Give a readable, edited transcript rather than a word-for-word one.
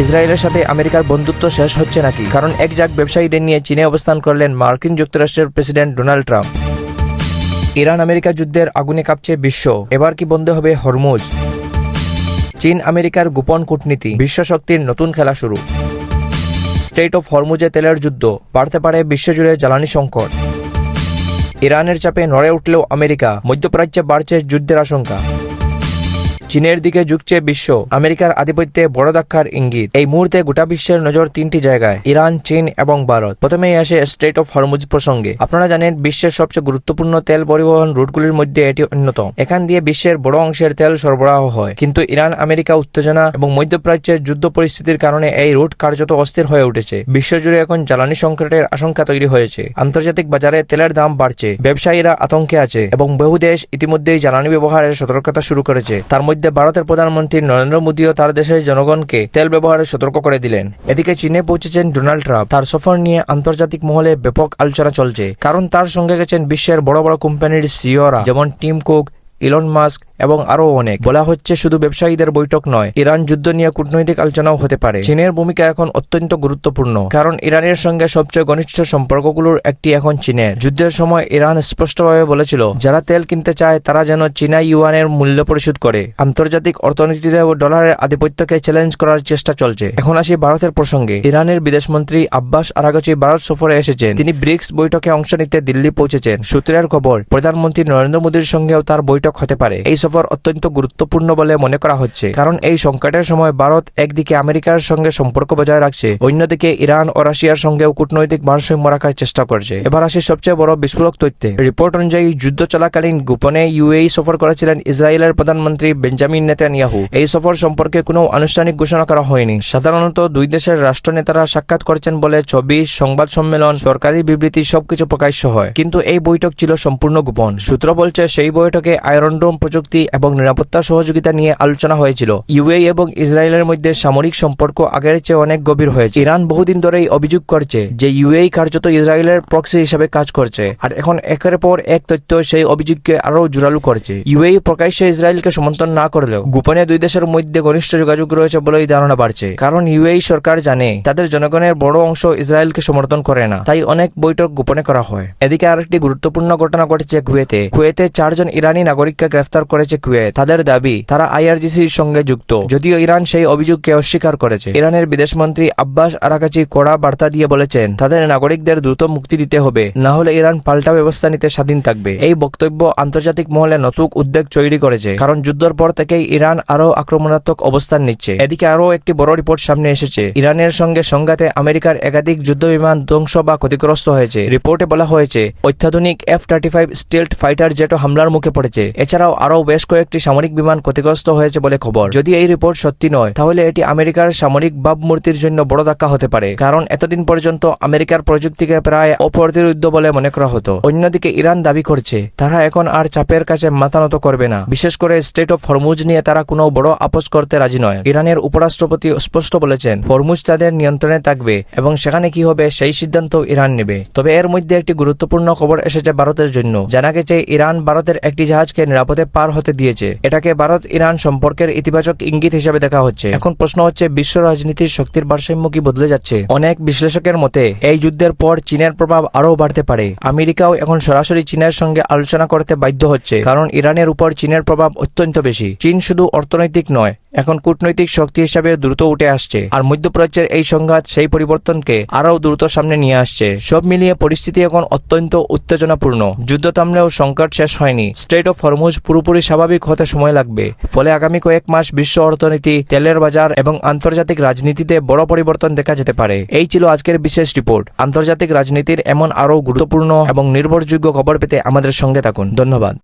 ইসরায়েলের সাথে আমেরিকার বন্ধুত্ব শেষ হচ্ছে নাকি? কারণ একঝাঁক ব্যবসায়ীদের নিয়ে চীনে অবস্থান করলেন মার্কিন যুক্তরাষ্ট্রের president Donald Trump. Iran America যুদ্ধের আগুনে কাঁপছে বিশ্ব, এবার কি বন্ধ হবে হরমুজ? চীন আমেরিকার গোপন কূটনীতি, বিশ্ব শক্তির নতুন খেলা শুরু। স্টেট অফ হরমুজে তেলের যুদ্ধ, বাড়তে পারে বিশ্বজুড়ে জ্বালানি সংকট। ইরানের চাপে নড়ে উঠলেও আমেরিকা, মধ্যপ্রাচ্যে বাড়ছে যুদ্ধের আশঙ্কা। চীনের দিকে ঝুঁকছে বিশ্ব, আমেরিকার আধিপত্যে বড় ধাক্কার ইঙ্গিত। এই মুহূর্তে গোটা বিশ্বের নজর তিনটি জায়গায়, ইরান, চীন এবং ভারত। প্রথমেই আসে স্ট্রেট অফ হরমুজ প্রসঙ্গে। আপনারা জানেন বিশ্বের সবচেয়ে গুরুত্বপূর্ণ তেল পরিবহন রুটগুলির মধ্যে এটি অন্যতম। এখান দিয়ে বিশ্বের বড় অংশের তেল সরবরাহ হয়। কিন্তু ইরান আমেরিকা উত্তেজনা এবং মধ্যপ্রাচ্যের যুদ্ধ পরিস্থিতির কারণে এই রুট কার্যত অস্থির হয়ে উঠেছে। বিশ্বজুড়ে এখন জ্বালানি সংকটের আশঙ্কা তৈরি হয়েছে। আন্তর্জাতিক বাজারে তেলের দাম বাড়ছে, ব্যবসায়ীরা আতঙ্কে আছে এবং বহু দেশ ইতিমধ্যেই জ্বালানি ব্যবহারের সতর্কতা শুরু করেছে। তার মধ্যে ভারতের প্রধানমন্ত্রী নরেন্দ্র মোদীও তার দেশের জনগণকে তেল ব্যবহারে সতর্ক করে দিলেন। এদিকে চীনে পৌঁছেছেন ডোনাল্ড ট্রাম্প। তার সফর নিয়ে আন্তর্জাতিক মহলে ব্যাপক আলোচনা চলছে, কারণ তার সঙ্গে গেছেন বিশ্বের বড় বড় কোম্পানির সিইওরা, যেমন টিম কুক, ইলন মাস্ক এবং আরো অনেক। বলা হচ্ছে শুধু ব্যবসায়ীদের বৈঠক নয়, ইরান যুদ্ধ নিয়ে কূটনৈতিক আলোচনাও হতে পারে। চীনের ভূমিকা এখন অত্যন্ত গুরুত্বপূর্ণ, কারণ ইরানের সঙ্গে সবচেয়ে ঘনিষ্ঠ সম্পর্কগুলোর একটি এখন চীনের। যুদ্ধের সময় ইরান স্পষ্টভাবে বলেছিল যারা তেল কিনতে চায় তারা যেন চীনা ইউয়ানের মূল্য পরিশোধ করে। আন্তর্জাতিক অর্থনীতিতে ডলারের আধিপত্যকে চ্যালেঞ্জ করার চেষ্টা চলছে। এখন আসি ভারতের প্রসঙ্গে। ইরানের বিদেশমন্ত্রী আব্বাস আরাগচি ভারত সফরে এসেছেন। তিনি ব্রিক্স বৈঠকে অংশ নিতে দিল্লি পৌঁছেছেন। সূত্রের খবর, প্রধানমন্ত্রী নরেন্দ্র মোদীর সঙ্গেও তার বৈঠক হতে পারে। এই সফর অত্যন্ত গুরুত্বপূর্ণ বলে মনে করা হচ্ছে, কারণ এই সংকটের সময় ভারত একদিকে আমেরিকার সঙ্গে সম্পর্ক বজায় রাখছে, অন্যদিকে ইরান ও রাশিয়ার সঙ্গেও কূটনৈতিক ভারসাম্য রাখার চেষ্টা করছে। এবার আসি সবচেয়ে বড় বিস্ফোরক তথ্যে। রিপোর্ট অনুযায়ী যুদ্ধ চলাকালীন গোপনে ইউএই সফর করেছিলেন ইসরায়েলের প্রধানমন্ত্রী বেঞ্জামিন নেতানিয়াহু। এই সফর সম্পর্কে কোনো আনুষ্ঠানিক ঘোষণা করা হয়নি। সাধারণত দুই দেশের রাষ্ট্রনেতারা সাক্ষাৎ করেছেন বলে ছবি, সংবাদ সম্মেলন, সরকারি বিবৃতি সবকিছু প্রকাশ্য হয়, কিন্তু এই বৈঠক ছিল সম্পূর্ণ গোপন। সূত্র বলছে সেই বৈঠকে আয়রন ডোম প্রযুক্তি এবং নিরাপত্তা সহযোগিতা নিয়ে আলোচনা হয়েছিল। ইউএই এবং ইসরায়েলের মধ্যে সামরিক সম্পর্ক আগের চেয়ে অনেক গভীর হয়েছে। ইরান বহুদিন ধরেই অভিযোগ করছে যে ইউএই কার্যত ইসরায়েলের প্রক্সি হিসেবে কাজ করছে, আর এখন একের পর এক তথ্য সেই অভিযোগকে আরো জোরালো করছে। ইউএই প্রকাশ্যে ইসরায়েলকে সমর্থন না করলেও গোপনে দুই দেশের মধ্যে ঘনিষ্ঠ যোগাযোগ রয়েছে বলেই ধারণা বাড়ছে, কারণ ইউএই সরকার জানে তাদের জনগণের বড় অংশ ইসরায়েলকে সমর্থন করে না, তাই অনেক বৈঠক গোপনে করা হয়। এদিকে আরেকটি গুরুত্বপূর্ণ ঘটনা ঘটেছে কুয়েতে 4 জন ইরানি নাগরিককে গ্রেফতার করেছে কুয়েত। তাদের দাবি তারা আইআরজিসির সঙ্গে যুক্ত, যদিও ইরান সেই অভিযোগকে অস্বীকার করেছে। ইরানের বিদেশমন্ত্রী আব্বাস আরাগচি কড়া বার্তা দিয়ে বলেছেন তাদের নাগরিকদের দ্রুত মুক্তি দিতে হবে, না হলে ইরান পাল্টা ব্যবস্থা নিতে স্বাধীন থাকবে। এই বক্তব্য আন্তর্জাতিক মহলে নতুন উদ্বেগ তৈরি করেছে, কারণ যুদ্ধের পর থেকেই ইরান আরো আক্রমণাত্মক অবস্থান নিচ্ছে। এদিকে আরো একটি বড় রিপোর্ট সামনে এসেছে। ইরানের সঙ্গে সংঘাতে আমেরিকার একাধিক যুদ্ধবিমান ধ্বংস বা ক্ষতিগ্রস্ত হয়েছে। রিপোর্টে বলা হয়েছে অত্যাধুনিক F-35 স্টেলথ ফাইটার জেটও হামলার মুখে পড়েছে। এছাড়াও আরও বেশ কয়েকটি সামরিক বিমান ক্ষতিগ্রস্ত হয়েছে বলে খবর। যদি এই রিপোর্ট সত্যি নয়, তাহলে এটি আমেরিকার সামরিক ভাবমূর্তির জন্য বড় ধাক্কা হতে পারে, কারণ এতদিন পর্যন্ত আমেরিকার প্রযুক্তিকে প্রায় অপ্রতিরোধ্য বলে মনে করা হতো। অন্যদিকে ইরান দাবি করছে তারা এখন আর চাপের কাছে মাথা নত করবে না। বিশেষ করে স্টেট অফ হরমুজ নিয়ে তারা কোনো বড় আপোষ করতে রাজি নয়। ইরানের উপরাষ্ট্রপতি স্পষ্ট বলেছেন হরমুজ তাদের নিয়ন্ত্রণে থাকবে এবং সেখানে কি হবে সেই সিদ্ধান্ত ইরান নেবে। তবে এর মধ্যে একটি গুরুত্বপূর্ণ খবর এসেছে ভারতের জন্য। জানা গেছে ইরান ভারতের একটি জাহাজকে নিরাপদে পার হতে দিয়েছে। এটাকে ভারত ইরান সম্পর্কের ইতিবাচক ইঙ্গিত হিসেবে দেখা হচ্ছে। এখন প্রশ্ন হচ্ছে বিশ্ব রাজনীতির শক্তির ভারসাম্য কি বদলে যাচ্ছে? অনেক বিশ্লেষকের মতে এই যুদ্ধের পর চীনের প্রভাব আরও বাড়তে পারে। আমেরিকাও এখন সরাসরি চীনের সঙ্গে আলোচনা করতে বাধ্য হচ্ছে, কারণ ইরানের উপর চীনের প্রভাব অত্যন্ত বেশি। চীন শুধু অর্থনৈতিক নয়, এখন কূটনৈতিক শক্তি হিসাবে দ্রুত উঠে আসছে, আর মধ্যপ্রাচ্যের এই সংঘাত সেই পরিবর্তনকে আরও দ্রুত সামনে নিয়ে আসছে। সব মিলিয়ে পরিস্থিতি এখন অত্যন্ত উত্তেজনাপূর্ণ। যুদ্ধ থামলেও সংকট শেষ হয়নি। স্ট্রেট অফ হরমুজ পুরোপুরি স্বাভাবিক হতে সময় লাগবে। ফলে আগামী কয়েক মাস বিশ্ব অর্থনীতি, তেলের বাজার এবং আন্তর্জাতিক রাজনীতিতে বড় পরিবর্তন দেখা যেতে পারে। এই ছিল আজকের বিশেষ রিপোর্ট। আন্তর্জাতিক রাজনীতির এমন আরও গুরুত্বপূর্ণ এবং নির্ভরযোগ্য খবর পেতে আমাদের সঙ্গে থাকুন। ধন্যবাদ।